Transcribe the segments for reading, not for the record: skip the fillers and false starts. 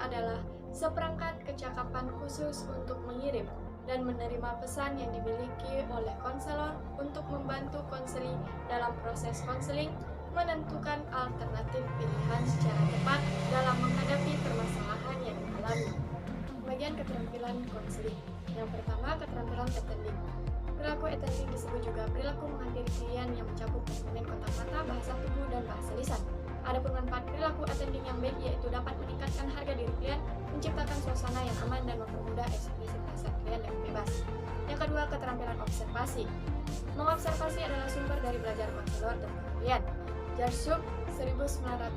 adalah seperangkat kecakapan khusus untuk mengirim dan menerima pesan yang dimiliki oleh konselor untuk membantu konseli dalam proses konseling menentukan alternatif pilihan secara tepat dalam menghadapi permasalahan yang dialami. Bagian keterampilan konseling. Yang pertama, keterampilan attending. Perilaku attending disebut juga perilaku menghadiri klien yang mencakup komponen kontak mata, bahasa tubuh, dan bahasa lisan. Adapun manfaat perilaku attending yang baik yaitu dapat meningkatkan harga diri klien, menciptakan suasana yang aman, dan mempermudah ekspresi perasaan klien dengan bebas. Yang kedua, keterampilan observasi. Mengobservasi adalah sumber dari belajar konselor dan klien. Jarsub 1983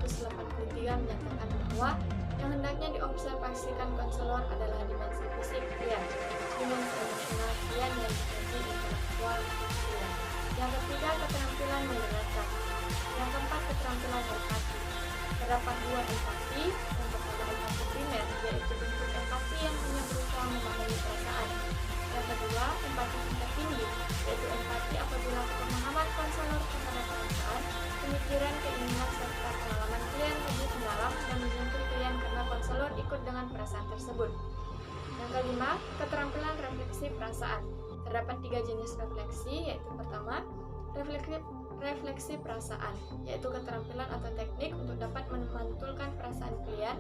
menyatakan bahwa yang hendaknya diobservasikan konselor adalah dimensi fisik klien, dimensi emosional klien, dan dimensi intelektual klien. Yang ketiga, keterampilan mendengarkan. Yang keempat, keterampilan empati. Terdapat dua empati. Yang pertama, empati primer, yaitu bentuk empati yang hanya berusaha memahami perasaan. Yang kedua, empati tingkat tinggi, yaitu empati apabila pemahaman konselor terhadap perasaan, pemikiran, keinginan, serta pengalaman klien lebih mendalam dan menyentuh klien karena konselor ikut dengan perasaan tersebut. Yang kelima, keterampilan refleksi perasaan. Terdapat tiga jenis refleksi, yaitu pertama, refleksi perasaan, yaitu keterampilan atau teknik untuk dapat memantulkan perasaan klien.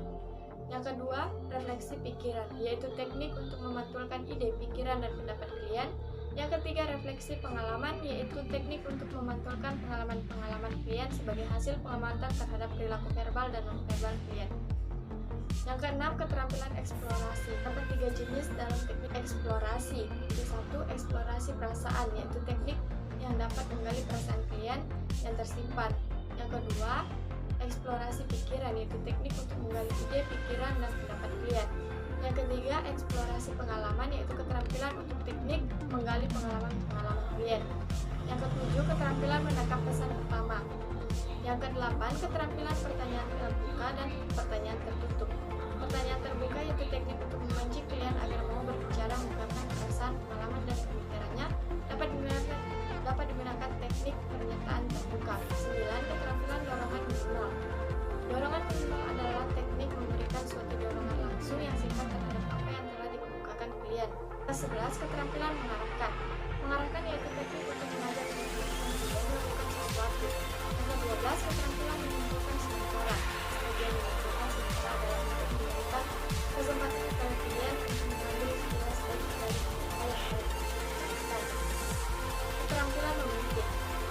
Yang kedua, refleksi pikiran, yaitu teknik untuk memantulkan ide, pikiran, dan pendapat klien. Yang ketiga, refleksi pengalaman, yaitu teknik untuk memantulkan pengalaman-pengalaman klien sebagai hasil pengamatan terhadap perilaku verbal dan non-verbal klien. Yang keenam, keterampilan eksplorasi. Terdapat tiga jenis dalam teknik eksplorasi. Yaitu satu, eksplorasi perasaan, yaitu teknik yang dapat menggali perasaan klien yang tersimpan. Yang kedua, eksplorasi pikiran, yaitu teknik untuk menggali ide, pikiran, dan pendapat klien. Yang ketiga, eksplorasi pengalaman, yaitu keterampilan untuk teknik menggali pengalaman-pengalaman klien. Yang ketujuh, keterampilan menangkap pesan utama. Yang kedelapan, keterampilan pertanyaan terbuka dan pertanyaan tertutup. Pertanyaan terbuka yaitu teknik untuk memancing klien agar mau berbicara mengungkapkan perasaan, pengalaman, dan pemikirannya. Dapat digunakan teknik pernyataan terbuka. 9. Keterampilan dorongan minimal. Dorongan minimal adalah teknik memberikan suatu dorongan langsung yang singkat terhadap apa yang telah dikemukakan klien. 11. Keterampilan mengarahkan. Mengarahkan yaitu teknik untuk mengajak klien melakukan sesuatu. Yang ke-12, keterampilan mengumpulkan sementara. Sebagian mengumpulkan sementara adalah untuk memberikan kesempatan kepada klien untuk mengambil jelas dari hal yang telah dilakukan. Keterampilan memimpin.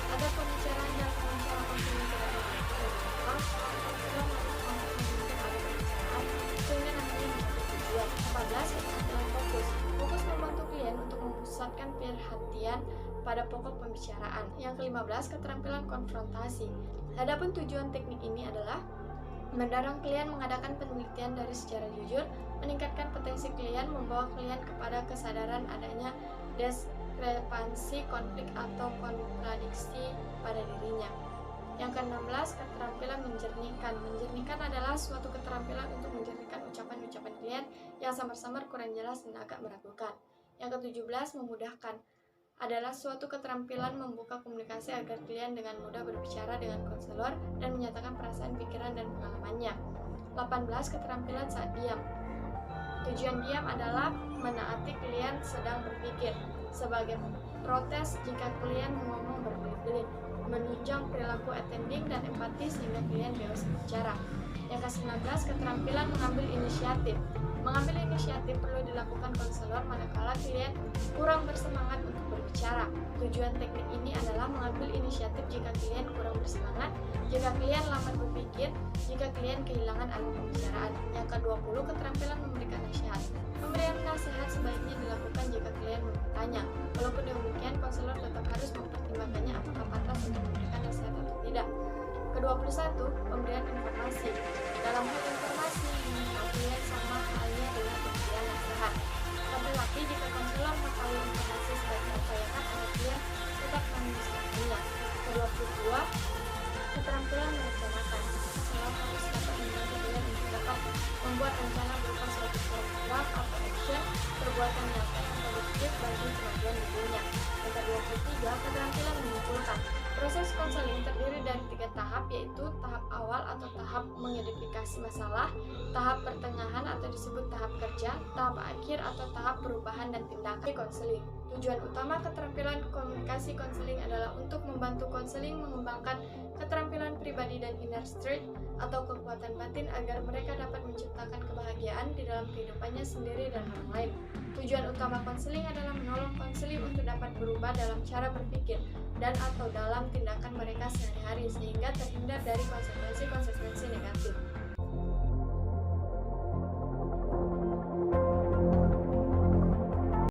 Ada pembicaraan dan pengacara konsumen tidak dilakukan sehingga nantinya menjadi tujuan. 14. Keterampilan fokus. Fokus membantu klien untuk memusatkan perhatian pada pokok pembicaraan. Yang ke-15, keterampilan konfrontasi. Adapun tujuan teknik ini adalah mendorong klien mengadakan penelitian dari secara jujur, meningkatkan potensi klien, membawa klien kepada kesadaran adanya diskrepansi, konflik, atau kontradiksi pada dirinya. Yang ke-16, keterampilan menjernihkan. Menjernihkan adalah suatu keterampilan untuk menjernihkan ucapan-ucapan klien yang samar-samar, kurang jelas, dan agak meragukan. Yang ke-17, memudahkan. Adalah suatu keterampilan membuka komunikasi agar klien dengan mudah berbicara dengan konselor dan menyatakan perasaan, pikiran, dan pengalamannya. 18. Keterampilan saat diam. Tujuan diam adalah menaati klien sedang berpikir. Sebagai protes jika klien ngomong berbelit-belit, menunjang perilaku attending dan empati sehingga klien bebas bicara. Yang ke-19, keterampilan mengambil inisiatif. Mengambil inisiatif perlu dilakukan konselor manakala klien kurang bersemangat untuk berbicara. Tujuan teknik ini adalah mengambil inisiatif jika klien kurang bersemangat, jika klien lambat berpikir, jika klien kehilangan arah pembicaraan. Yang ke-20, keterampilan memberikan nasihat. Pemberian nasihat sebaiknya dilakukan jika klien bertanya. Walaupun demikian, konselor tetap harus mempertimbangkannya apakah pantas untuk memberikan nasihat atau tidak. Ke-21, pemberian informasi. Dalam hal informasi, mengenal klien sama halnya dengan pemberian nasihat. Tetapi jika konselor mengetahui informasi sebagai keyakinan oleh klien, tetap menyesuaikannya. Ke-22, keterampilan merencanakan. Konselor harus dapat membantu klien untuk dapat membuat rencana berupa suatu program atau action, perbuatan nyata yang produktif bagi kemajuan dirinya. Yang ke-23, keterampilan menyimpulkan. Proses konseling terdiri dari 3 tahap, yaitu tahap awal atau tahap mengidentifikasi masalah, tahap pertengahan atau disebut tahap kerja, tahap akhir atau tahap perubahan dan tindakan konseling. Tujuan utama keterampilan komunikasi konseling adalah untuk membantu konseling mengembangkan keterampilan pribadi dan inner strength atau kekuatan batin agar mereka dapat menciptakan kebahagiaan di dalam kehidupannya sendiri dan orang lain. Tujuan utama konseling adalah menolong konseling untuk dapat berubah dalam cara berpikir dan atau dalam tindakan mereka sehari-hari sehingga terhindar dari konsekuensi-konsekuensi negatif.